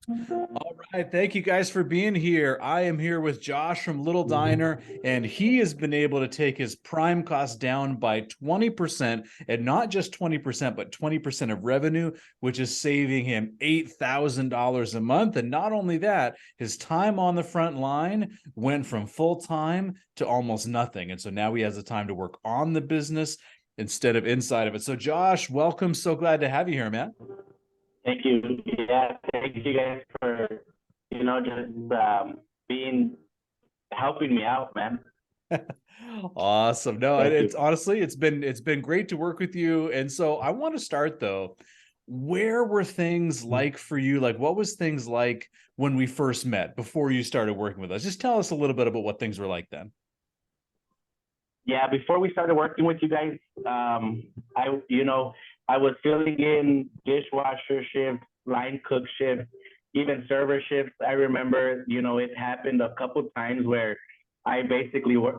All right. Thank you guys for being here. I am here with Josh from Little Diner, and he has been able to take his prime cost down by 20%, and not just 20%, but 20% of revenue, which is saving him $8,000 a month. And not only that, his time on the front line went from full time to almost nothing. And so now he has the time to work on the business instead of inside of it. So, Josh, welcome. So glad to have you here, man. Thank you. Yeah, thank you guys for just being helping me out, man. Awesome. No, Thank it's you. honestly it's been great to work with you. And so I want to start though. Where were things like for you? Like what was things like when we first met before you started working with us? Just tell us a little bit about what things were like then. Yeah, before we started working with you guys, I was filling in dishwasher shifts, line cook shifts, even server shifts. I remember, it happened a couple times where I basically more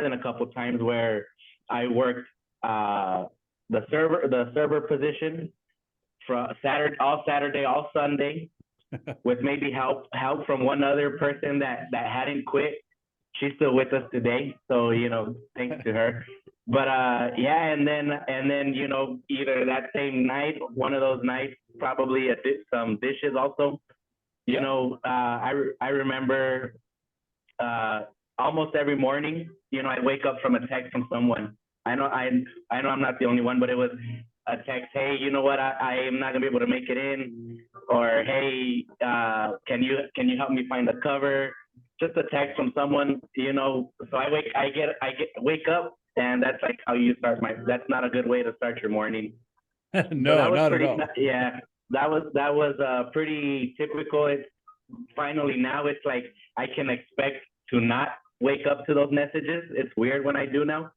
than a couple times where I worked uh, the server position from Saturday, all Sunday, with maybe help from one other person that hadn't quit. She's still with us today, so thanks to her. But yeah, and then either that same night, one of those nights, probably some dishes also. Yeah. I remember uh, almost every morning, I'd wake up from a text from someone. I know I'm not the only one, but it was a text. Hey, you know what? I am not gonna be able to make it in, or hey, can you help me find the cover? Just a text from someone. So I wake up, and that's like how you start my. That's not a good way to start your morning. But No, that was not at pretty. all. Yeah, that was pretty typical. It's finally now it's like I can expect to not wake up to those messages. It's weird when I do now,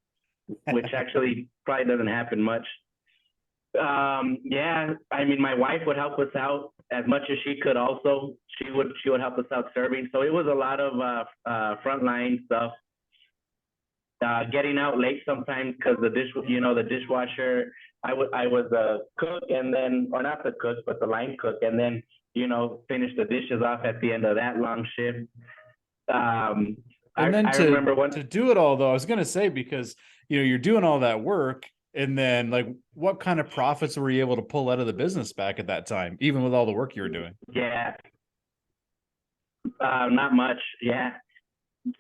which actually probably doesn't happen much. Yeah, I mean, my wife would help us out as much as she could. Also, she would help us out serving. So it was a lot of frontline stuff. Getting out late sometimes because the dishwasher. I was a cook and then, or not the cook, but the line cook, and then finish the dishes off at the end of that long shift. Um, And then I remember one. to do it all though, I was gonna say because you're doing all that work, and then like what kind of profits were you able to pull out of the business back at that time, even with all the work you were doing? Yeah, not much. Yeah,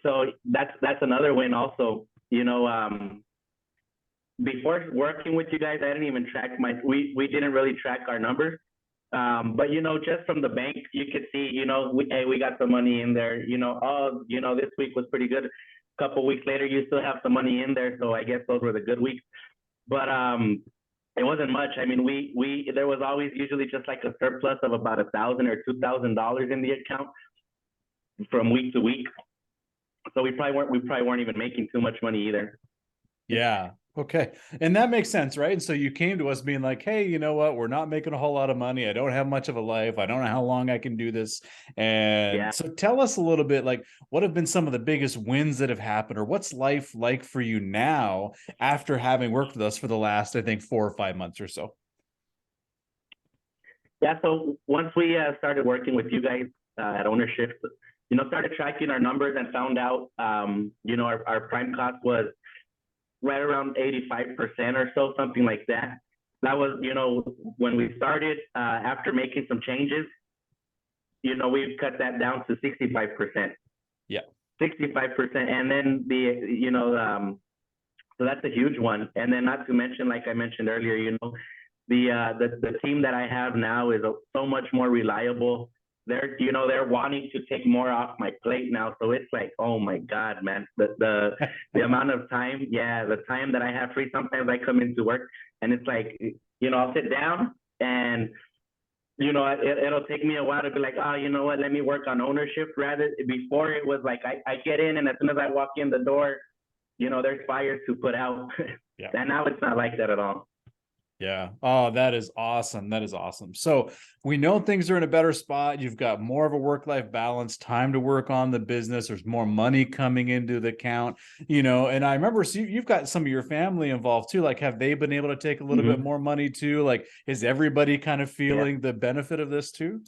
so that's another win also. Before working with you guys, I didn't even track we didn't really track our numbers. But just from the bank, you could see, hey, we got some money in there. Oh, this week was pretty good. A couple weeks later, you still have some money in there, so I guess those were the good weeks. But it wasn't much. I mean, we there was always usually just like a surplus of about $1,000 or $2,000 in the account from week to week. So we probably weren't even making too much money either. Yeah. Okay. And that makes sense, right? And so you came to us being like, hey, you know what? We're not making a whole lot of money. I don't have much of a life. I don't know how long I can do this. Yeah. And so tell us a little bit like what have been some of the biggest wins that have happened, or what's life like for you now after having worked with us for the last, I think, 4 or 5 months or so? Yeah, so once we started working with you guys at ownership, started tracking our numbers and found out, our prime cost was right around 85% or so, something like that. That was, when we started, after making some changes, we've cut that down to 65%. Yeah. 65%. And then so that's a huge one. And then not to mention, like I mentioned earlier, the team that I have now is so much more reliable. They're wanting to take more off my plate now. So it's like, oh my God, man, the amount of time, yeah, the time that I have free. Sometimes I come into work and it's like, I'll sit down and it'll take me a while to be like, oh, you know what, let me work on ownership. Rather, before it was like I get in, and as soon as I walk in the door, there's fires to put out. Yeah. And now it's not like that at all. Yeah. Oh, that is awesome. That is awesome. So we know things are in a better spot. You've got more of a work-life balance, time to work on the business. There's more money coming into the account, and I remember so you've got some of your family involved too. Like, have they been able to take a little bit Mm-hmm. more money too? Like, is everybody kind of Yeah. feeling the benefit of this too?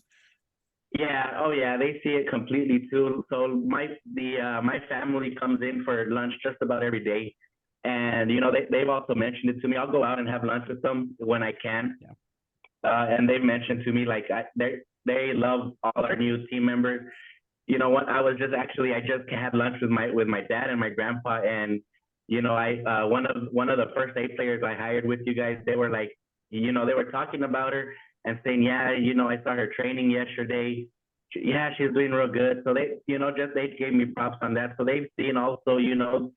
Yeah, oh yeah, they see it completely too. So my family comes in for lunch just about every day. And you know, they've also mentioned it to me. I'll go out and have lunch with them when I can. Yeah. And they've mentioned to me like they love all our new team members. You know what? I just had lunch with my dad and my grandpa, and you know, I one of the first eight players I hired with you guys, they were like, you know, they were talking about her and saying, yeah, you know, I saw her training yesterday. Yeah, she's doing real good. So they, you know, just they gave me props on that. So they've seen also, you know,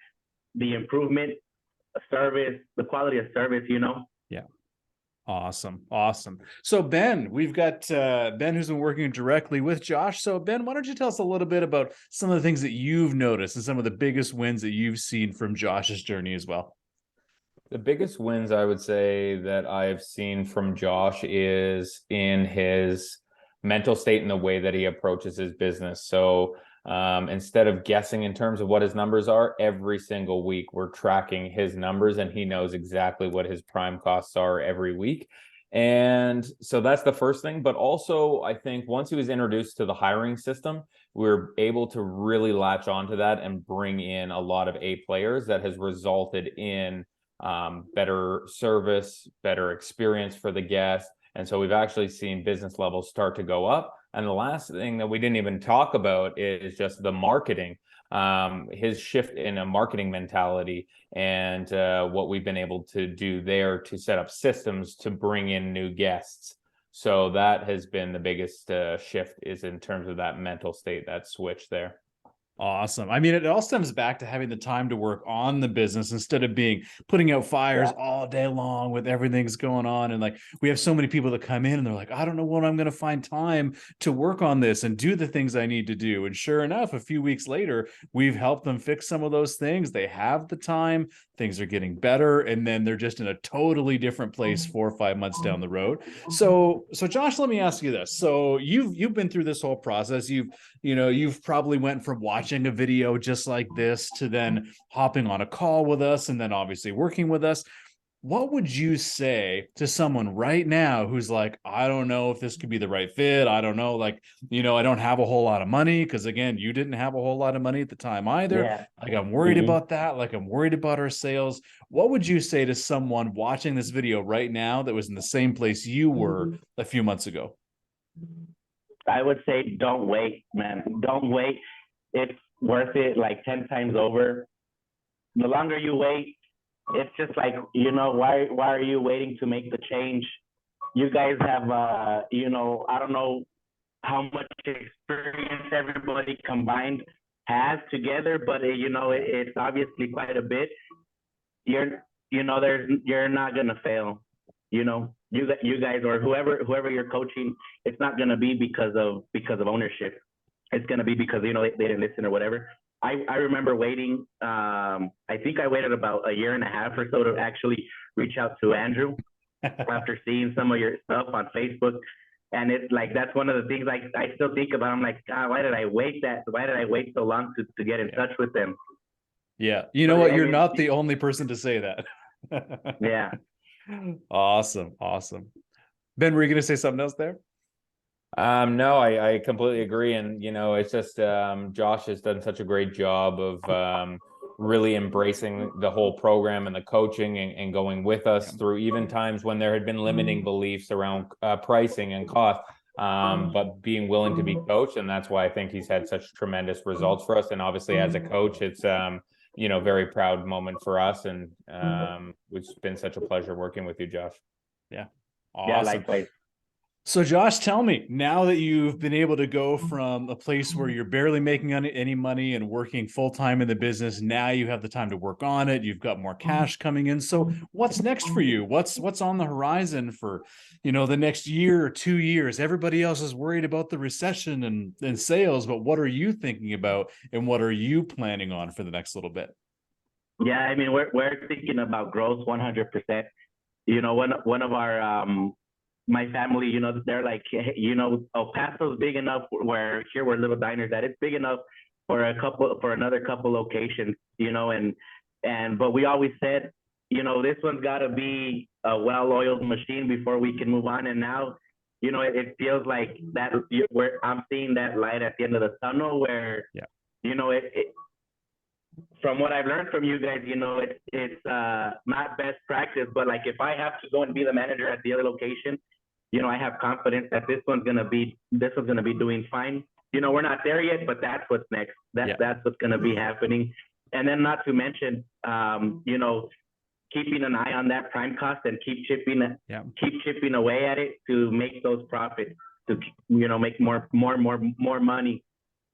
the improvement, service, the quality of service, you know. Yeah. Awesome. Awesome. So Ben, we've got Ben who's been working directly with Josh. So Ben, why don't you tell us a little bit about some of the things that you've noticed and some of the biggest wins that you've seen from Josh's journey as well? The biggest wins I would say that I've seen from Josh is in his mental state and the way that he approaches his business. So instead of guessing in terms of what his numbers are, every single week we're tracking his numbers and he knows exactly what his prime costs are every week. And so that's the first thing. But also, I think once he was introduced to the hiring system, we were able to really latch onto that and bring in a lot of A players that has resulted in better service, better experience for the guest. And so we've actually seen business levels start to go up. And the last thing that we didn't even talk about is just the marketing, his shift in a marketing mentality and what we've been able to do there to set up systems to bring in new guests. So that has been the biggest shift is in terms of that mental state, that switch there. Awesome. I mean, it all stems back to having the time to work on the business instead of putting out fires all day long with everything's going on. And like, we have so many people that come in and they're like, I don't know when I'm going to find time to work on this and do the things I need to do. And sure enough, a few weeks later, we've helped them fix some of those things. They have the time, things are getting better. And then they're just in a totally different place 4 or 5 months down the road. So Josh, let me ask you this. So you've been through this whole process. You've probably went from watching a video just like this to then hopping on a call with us and then obviously working with us. What would you say to someone right now who's like, I don't know if this could be the right fit. I don't know. Like, I don't have a whole lot of money. Cause again, you didn't have a whole lot of money at the time either. Yeah. Like, I'm worried about that. Like, I'm worried about our sales. What would you say to someone watching this video right now that was in the same place you were a few months ago? I would say don't wait, man. Don't wait. It's worth it like 10 times over. The longer you wait, it's just like, you know, why are you waiting to make the change? You guys have you know, I don't know how much experience everybody combined has together, but you know, it's obviously quite a bit. You're not gonna fail. You know, you guys or whoever you're coaching, it's not gonna be because of ownership. It's gonna be because you know they didn't listen or whatever. I remember waiting. I think I waited about a year and a half or so to actually reach out to Andrew after seeing some of your stuff on Facebook. And it's like that's one of the things I still think about. I'm like, God, why did I wait so long to get in touch with them? Yeah. You know what? You're not the only person to say that. Yeah. Awesome. Ben, were you going to say something else there? No, I completely agree. And, it's just Josh has done such a great job of really embracing the whole program and the coaching and going with us through even times when there had been limiting beliefs around pricing and cost, but being willing to be coached. And that's why I think he's had such tremendous results for us. And obviously as a coach, it's, very proud moment for us. And it's been such a pleasure working with you, Josh. Yeah. Awesome. Yeah, likewise. So Josh, tell me, now that you've been able to go from a place where you're barely making any money and working full-time in the business, now you have the time to work on it. You've got more cash coming in. So what's next for you? What's on the horizon for, the next year or 2 years? Everybody else is worried about the recession and sales, but what are you thinking about and what are you planning on for the next little bit? Yeah, I mean, we're thinking about growth 100%. One of our my family, they're like, El Paso's big enough where here we're Little Diners that it's big enough for another couple locations, but we always said, this one's got to be a well-oiled machine before we can move on. And now, it feels like that where I'm seeing that light at the end of the tunnel where, Yeah. it from what I've learned from you guys, it's not best practice, but like if I have to go and be the manager at the other location, I have confidence that this one's gonna be doing fine. We're not there yet, but that's what's next. That's what's gonna be happening. And then not to mention, keeping an eye on that prime cost and keep chipping away at it to make those profits, to make more money.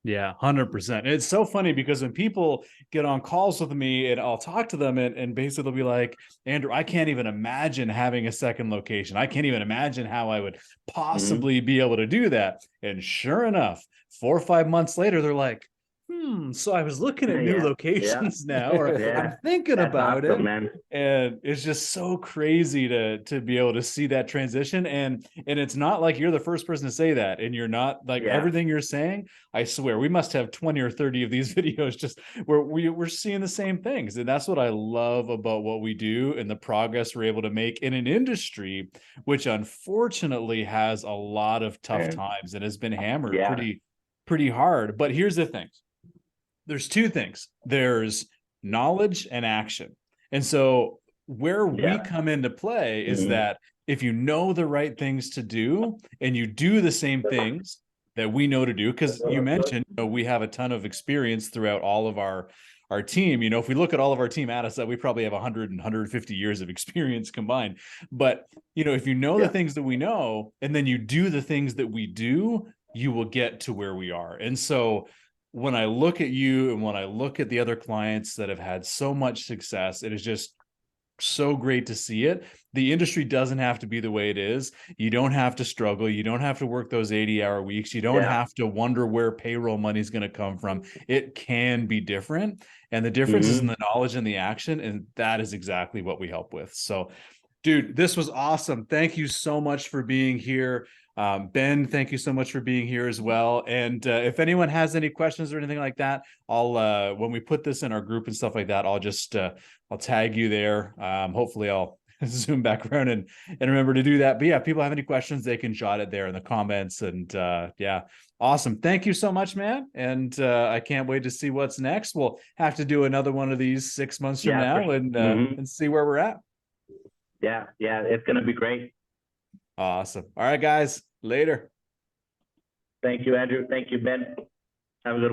Yeah, 100%. It's so funny because when people get on calls with me and I'll talk to them and basically they'll be like, Andrew, I can't even imagine having a second location. I can't even imagine how I would possibly be able to do that. And sure enough, 4 or 5 months later, they're like, so I was looking at new locations now, or I'm thinking about it. Man. And it's just so crazy to be able to see that transition. And it's not like you're the first person to say that. And you're not like everything you're saying. I swear we must have 20 or 30 of these videos just where we're seeing the same things. And that's what I love about what we do and the progress we're able to make in an industry, which unfortunately has a lot of tough times and has been hammered pretty hard. But here's the thing. There's two things. There's knowledge and action. And so where we come into play is that if you know the right things to do and you do the same things that we know to do, because you mentioned we have a ton of experience throughout all of our team. If we look at all of our team at us, that we probably have 100 and 150 years of experience combined. But if you know the things that we know and then you do the things that we do, you will get to where we are. And so when I look at you and when I look at the other clients that have had so much success, it is just so great to see it. The industry doesn't have to be the way it is. You don't have to struggle. You don't have to work those 80-hour weeks. You don't have to wonder where payroll money is going to come from. It can be different. And the difference is in the knowledge and the action. And that is exactly what we help with. So, dude, this was awesome. Thank you so much for being here. Ben, thank you so much for being here as well. And if anyone has any questions or anything like that, I'll when we put this in our group and stuff like that, I'll just I'll tag you there. Hopefully I'll zoom back around and remember to do that. But yeah, if people have any questions, they can jot it there in the comments. And yeah, awesome. Thank you so much, man. And I can't wait to see what's next. We'll have to do another one of these 6 months from now and see where we're at. Yeah, it's gonna be great. Awesome. All right, guys. Later. Thank you, Andrew. Thank you, Ben. Have a good one.